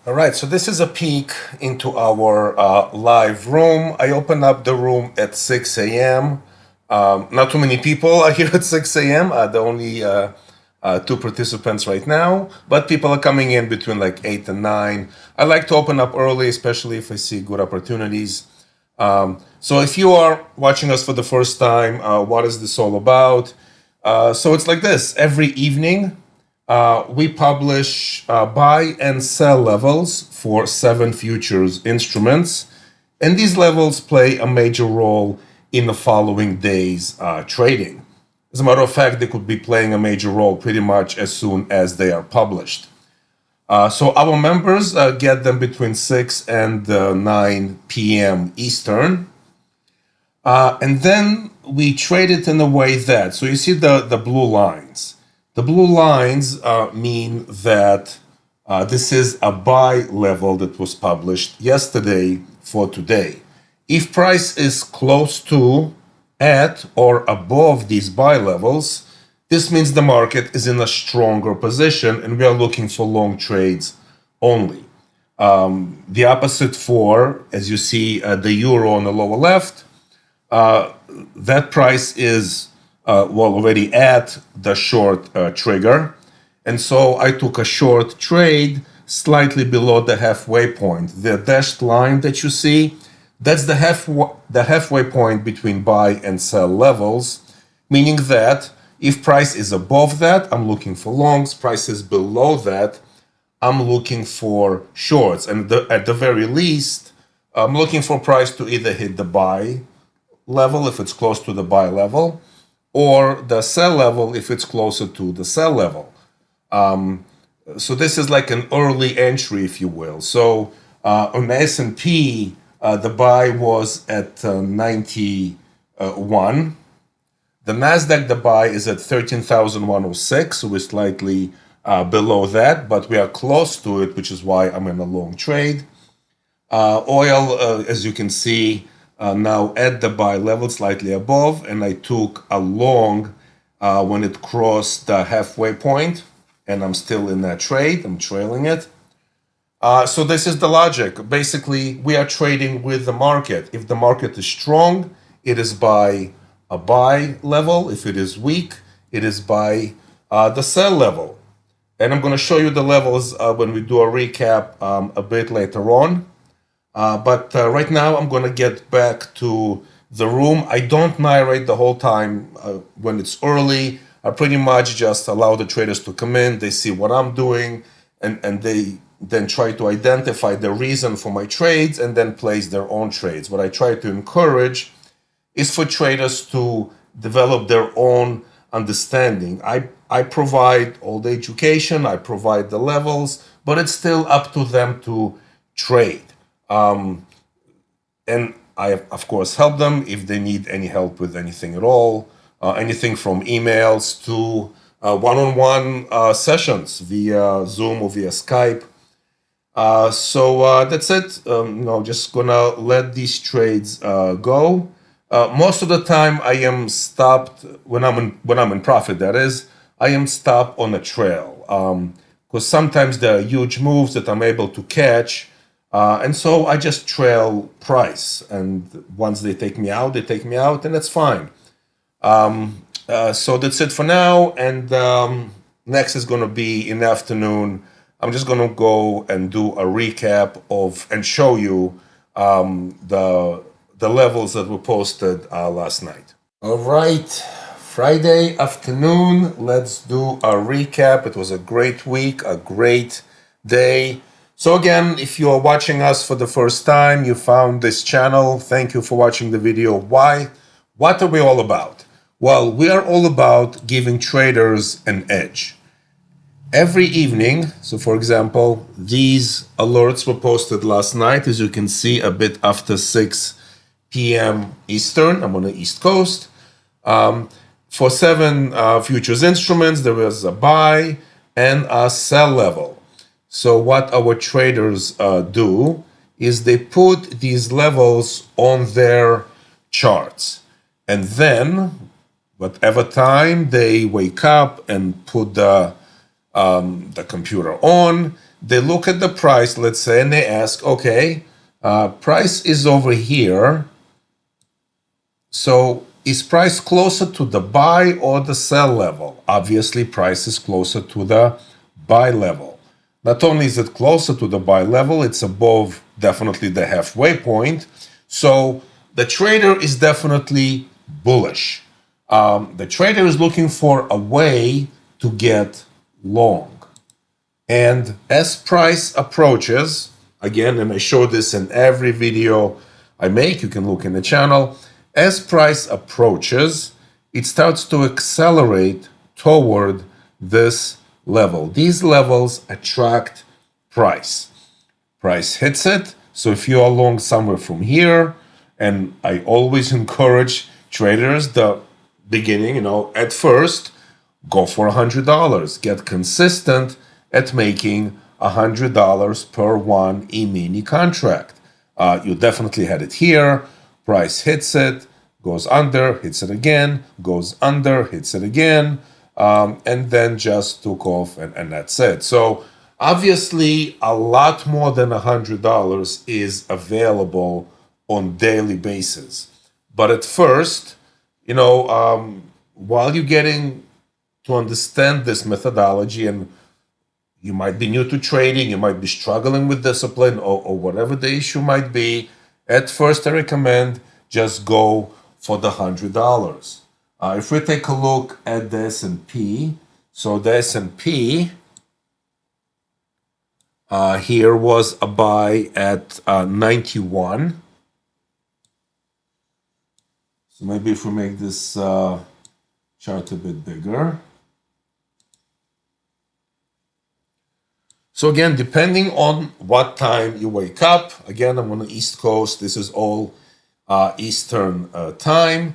All right, so this is a peek into our live room. I opened up the room at 6 a.m. Not too many people are here at 6 a.m. The only two participants right now, but people are coming in between like 8 and 9. I like to open up early, especially if I see good opportunities. So if you are watching us for the first time, what is this all about? So it's like this. Every evening, we publish buy and sell levels for 7 futures instruments, and these levels play a major role in the following day's trading. As a matter of fact, they could be playing a major role pretty much as soon as they are published. So our members get them between 6 and 9 p.m. Eastern. And then we trade it in a way that, so you see the blue lines. The blue lines mean that this is a buy level that was published yesterday for today. If price is close to, at, or above these buy levels, this means the market is in a stronger position and we are looking for long trades only. The opposite for, as you see, the euro on the lower left, that price is already at the short trigger, and so I took a short trade slightly below the halfway point. The dashed line that you see, that's the halfway point between buy and sell levels, meaning that if price is above that, I'm looking for longs. Price is below that, I'm looking for shorts, and at the very least, I'm looking for price to either hit the buy level if it's close to the buy level, or the sell level if it's closer to the sell level. So this is like an early entry, if you will. So on the S&P, the buy was at 91. The Nasdaq, the buy is at 13,106, so we're slightly below that, but we are close to it, which is why I'm in a long trade. Oil, as you can see, now at the buy level, slightly above, and I took a long when it crossed the halfway point, and I'm still in that trade. I'm trailing it. So this is the logic. Basically, we are trading with the market. If the market is strong, it is by a buy level. If it is weak, it is by the sell level. And I'm going to show you the levels when we do a recap a bit later on. But right now, I'm going to get back to the room. I don't narrate the whole time when it's early. I pretty much just allow the traders to come in. They see what I'm doing, and they then try to identify the reason for my trades and then place their own trades. What I try to encourage is for traders to develop their own understanding. I provide all the education, I provide the levels, but it's still up to them to trade. And I, of course, help them if they need any help with anything at all, anything from emails to one-on-one sessions via Zoom or via Skype. So that's it. Just gonna let these trades go. Most of the time, I am stopped when I'm in profit. That is, I am stopped on a trail because sometimes there are huge moves that I'm able to catch, and so I just trail price. And once they take me out, they take me out, and that's fine. So that's it for now. And next is going to be in the afternoon. I'm just going to go and do a recap of and show you the levels that were posted last night. All right, Friday afternoon. Let's do a recap. It was a great week, a great day. So again, if you are watching us for the first time, you found this channel. Thank you for watching the video. Why? What are we all about? Well, we are all about giving traders an edge. Every evening, so for example, these alerts were posted last night, as you can see, a bit after 6 p.m. Eastern. I'm on the East Coast. For 7 futures instruments, there was a buy and a sell level. So what our traders do is they put these levels on their charts. And then, whatever time they wake up and put the computer on, they look at the price, let's say, and they ask, okay, price is over here. So is price closer to the buy or the sell level? Obviously, price is closer to the buy level. Not only is it closer to the buy level, it's above definitely the halfway point. So the trader is definitely bullish. The trader is looking for a way to get long. And as price approaches, again, and I show this in every video I make, you can look in the channel, as price approaches, it starts to accelerate toward this level. These levels attract price. Price hits it. So if you are long somewhere from here, and I always encourage traders, the beginning, at first, go for $100. Get consistent at making $100 per one E-mini contract. You definitely had it here. Price hits it, goes under, hits it again, goes under, hits it again, and then just took off, and that's it. So obviously, a lot more than $100 is available on daily basis. But at first, while you're getting to understand this methodology, and you might be new to trading, you might be struggling with discipline, or whatever the issue might be, at first I recommend just go for the $100. If we take a look at the S&P, so the S&P here was a buy at 91. So maybe if we make this chart a bit bigger. So again, depending on what time you wake up, again, I'm on the East Coast, this is all Eastern time,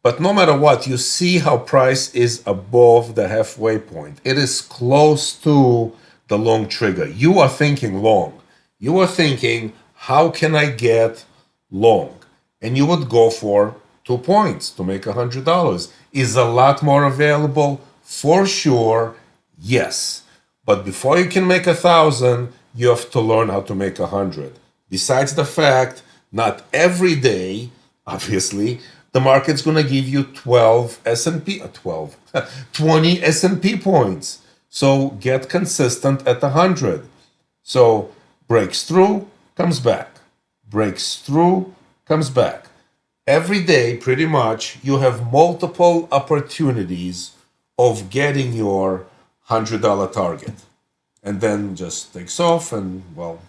but no matter what, you see how price is above the halfway point. It is close to the long trigger. You are thinking long. You are thinking, how can I get long? And you would go for 2 points to make $100. Is a lot more available? For sure, yes. But before you can make 1,000, you have to learn how to make 100. Besides the fact, not every day, obviously, the market's going to give you 20 S&P points. So get consistent at 100. So breaks through, comes back. Breaks through, comes back. Every day, pretty much, you have multiple opportunities of getting your $100 target, and then just takes off, and well,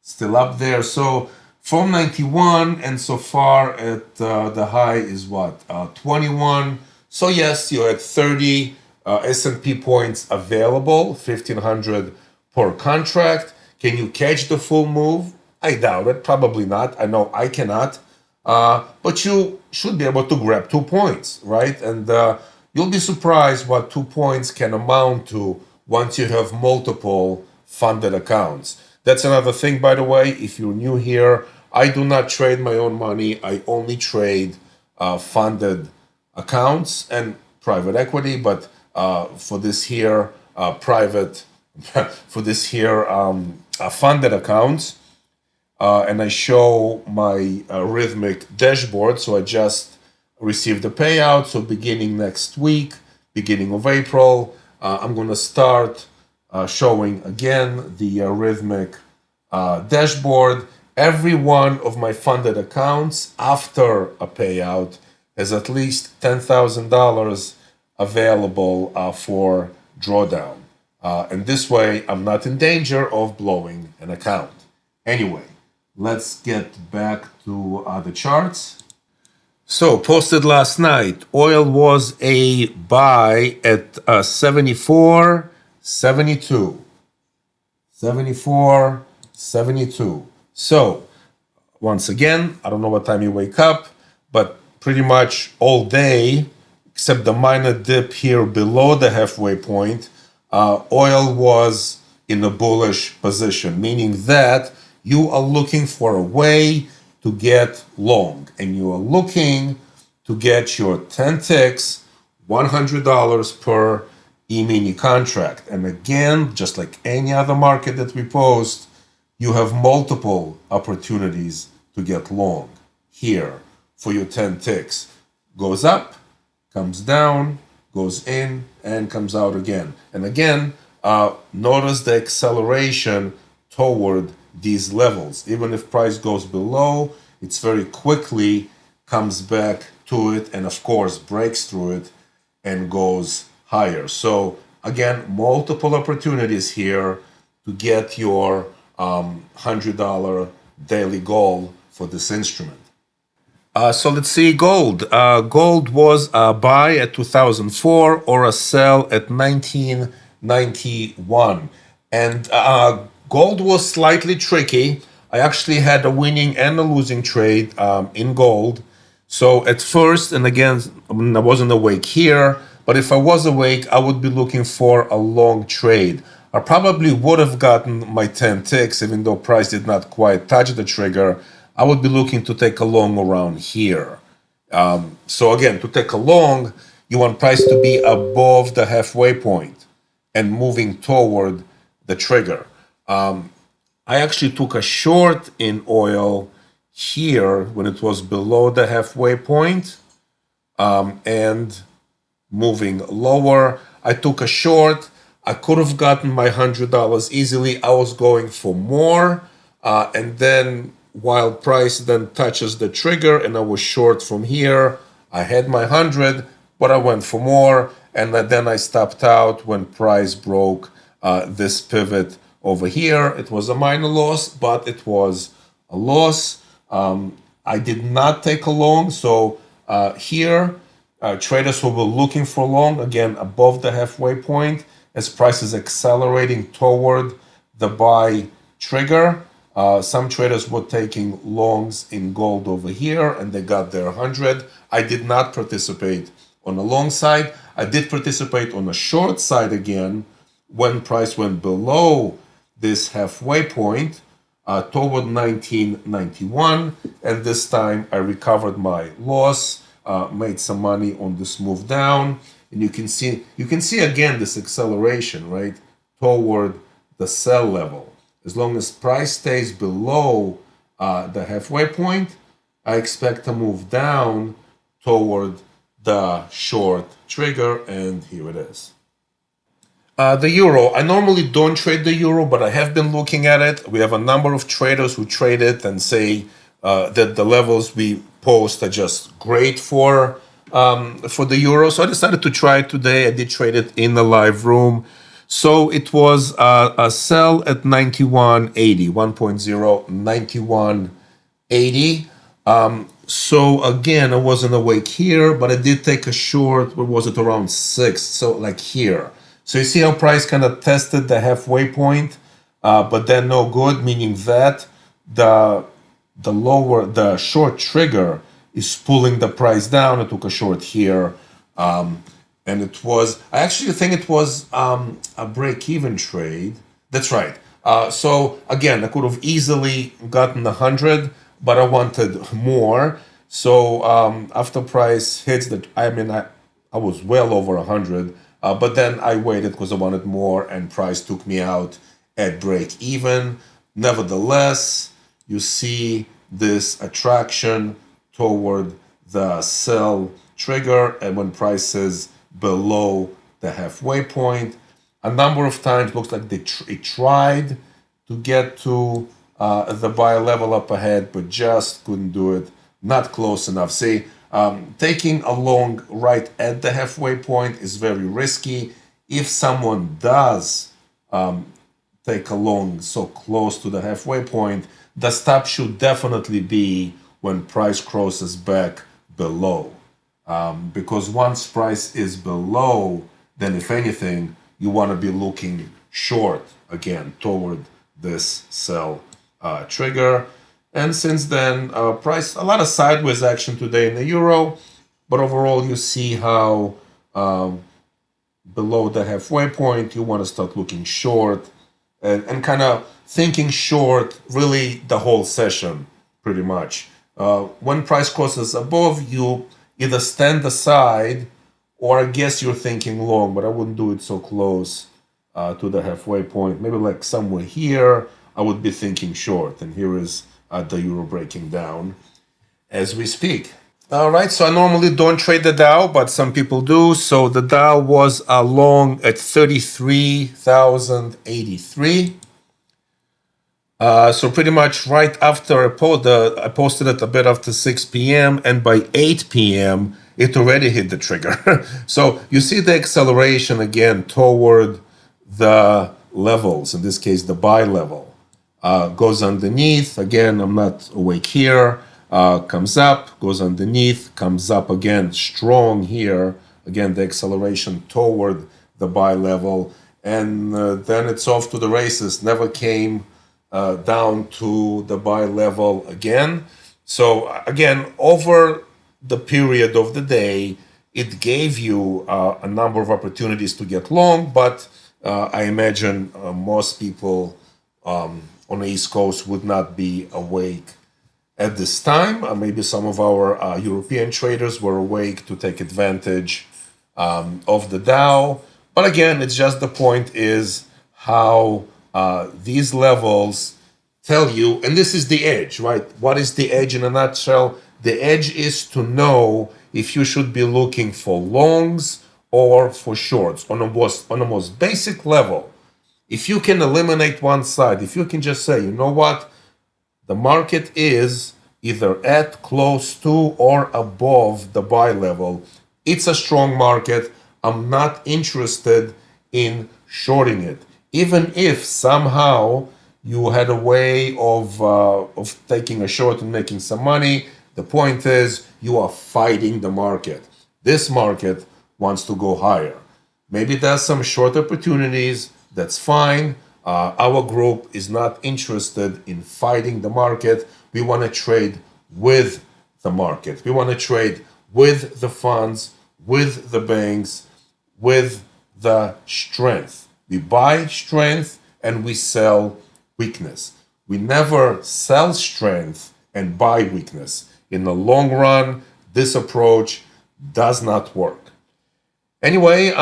still up there. So from 91, and so far at the high is what, 21. So yes, you had 30 S&P points available, 1,500 per contract. Can you catch the full move? I doubt it, probably not. I know I cannot, but you should be able to grab 2 points, right? And you'll be surprised what 2 points can amount to once you have multiple funded accounts. That's another thing, by the way, if you're new here, I do not trade my own money. I only trade funded accounts and private equity, but for this here funded accounts, and I show my rhythmic dashboard. So I just received the payout. So beginning next week, beginning of April, I'm going to start showing again the rhythmic dashboard. Every one of my funded accounts after a payout has at least $10,000 available for drawdown. And this way, I'm not in danger of blowing an account. Anyway, let's get back to the charts. So, posted last night, oil was a buy at 74.72. 74.72. So, once again, I don't know what time you wake up, but pretty much all day, except the minor dip here below the halfway point, oil was in a bullish position, meaning that you are looking for a way to get long, and you are looking to get your 10 ticks, $100 per E-mini contract. And again, just like any other market that we post, you have multiple opportunities to get long. Here, for your 10 ticks, goes up, comes down, goes in, and comes out again. And again, notice the acceleration toward these levels. Even if price goes below, it's very quickly comes back to it and of course breaks through it and goes higher. So again, multiple opportunities here to get your $100 daily goal for this instrument. So let's see gold. Gold was a buy at 2004 or a sell at 1991. And gold was slightly tricky. I actually had a winning and a losing trade in gold. So at first, and again, I wasn't awake here, but if I was awake, I would be looking for a long trade. I probably would have gotten my 10 ticks, even though price did not quite touch the trigger. I would be looking to take a long around here. So again, to take a long, you want price to be above the halfway point and moving toward the trigger. I actually took a short in oil here when it was below the halfway point, and moving lower. I took a short. I could have gotten my $100 easily. I was going for more, and then while price then touches the trigger and I was short from here, I had my 100, but I went for more, and then I stopped out when price broke this pivot over here. It was a minor loss, but it was a loss. I did not take a long, so here traders who were looking for long, again above the halfway point, as price is accelerating toward the buy trigger. Some traders were taking longs in gold over here and they got their 100. I did not participate on the long side. I did participate on the short side again when price went below this halfway point toward 1991, and this time I recovered my loss, made some money on this move down, and you can see again this acceleration right toward the sell level. As long as price stays below the halfway point, I expect to move down toward the short trigger, and here it is. The euro. I normally don't trade the euro, but I have been looking at it. We have a number of traders who trade it and say that the levels we post are just great for the euro. So I decided to try it today. I did trade it in the live room. So it was a sell at 91.80, 1.0, 91.80. So again, I wasn't awake here, but I did take a short. What was it, around 6? So like here. So you see how price kind of tested the halfway point, but then no good, meaning that the short trigger is pulling the price down. I took a short here, and it was, I actually think it was a break-even trade. That's right. So again, I could have easily gotten 100, but I wanted more. So after price hits that, I was well over 100. But then I waited because I wanted more, and price took me out at break even. Nevertheless, you see this attraction toward the sell trigger, and when price is below the halfway point, a number of times looks like it tried to get to the buy level up ahead, but just couldn't do it. Not close enough. See, taking a long right at the halfway point is very risky. If someone does take a long so close to the halfway point, the stop should definitely be when price crosses back below. Because once price is below, then if anything, you want to be looking short again toward this sell trigger. And since then, price, a lot of sideways action today in the euro, but overall you see how below the halfway point, you want to start looking short and kind of thinking short really the whole session, pretty much. When price crosses above, you either stand aside Or I guess you're thinking long, but I wouldn't do it so close to the halfway point. Maybe like somewhere here, I would be thinking short. And here is the euro breaking down as we speak. All right, so I normally don't trade the Dow, but some people do. So the Dow was long at 33,083. So pretty much right after I posted it a bit after 6 p.m. and by 8 p.m. it already hit the trigger. So you see the acceleration again toward the levels, in this case the buy level. Goes underneath, again I'm not awake here, comes up, goes underneath, comes up again strong here, again the acceleration toward the buy level, and then it's off to the races. Never came down to the buy level again. So again, over the period of the day, it gave you a number of opportunities to get long, but I imagine most people on the East Coast would not be awake at this time. Maybe some of our European traders were awake to take advantage of the Dow. But again, it's just the point is how these levels tell you, and this is the edge, right? What is the edge in a nutshell? The edge is to know if you should be looking for longs or for shorts on a most basic level. If you can eliminate one side, if you can just say, you know what, the market is either at, close to, or above the buy level, it's a strong market. I'm not interested in shorting it, even if somehow you had a way of taking a short and making some money. The point is, you are fighting the market. This market wants to go higher. Maybe there's some short opportunities. That's fine. Our group is not interested in fighting the market. We want to trade with the market. We want to trade with the funds, with the banks, with the strength. We buy strength and we sell weakness. We never sell strength and buy weakness. In the long run, this approach does not work. Anyway,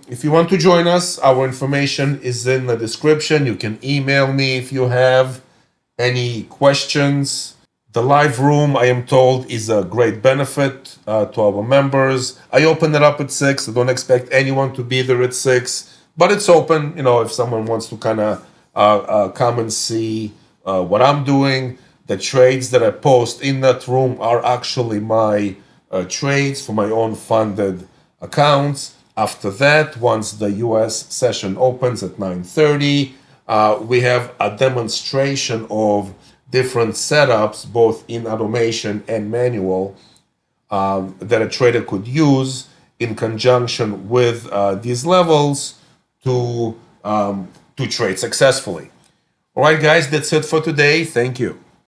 if you want to join us, our information is in the description. You can email me if you have any questions. The live room, I am told, is a great benefit to our members. I open it up at 6. I don't expect anyone to be there at 6, but it's open. You know, if someone wants to kind of come and see what I'm doing. The trades that I post in that room are actually my trades for my own funded accounts. After that, once the US session opens at 9:30, we have a demonstration of different setups, both in automation and manual, that a trader could use in conjunction with these levels to trade successfully. All right, guys, that's it for today. Thank you.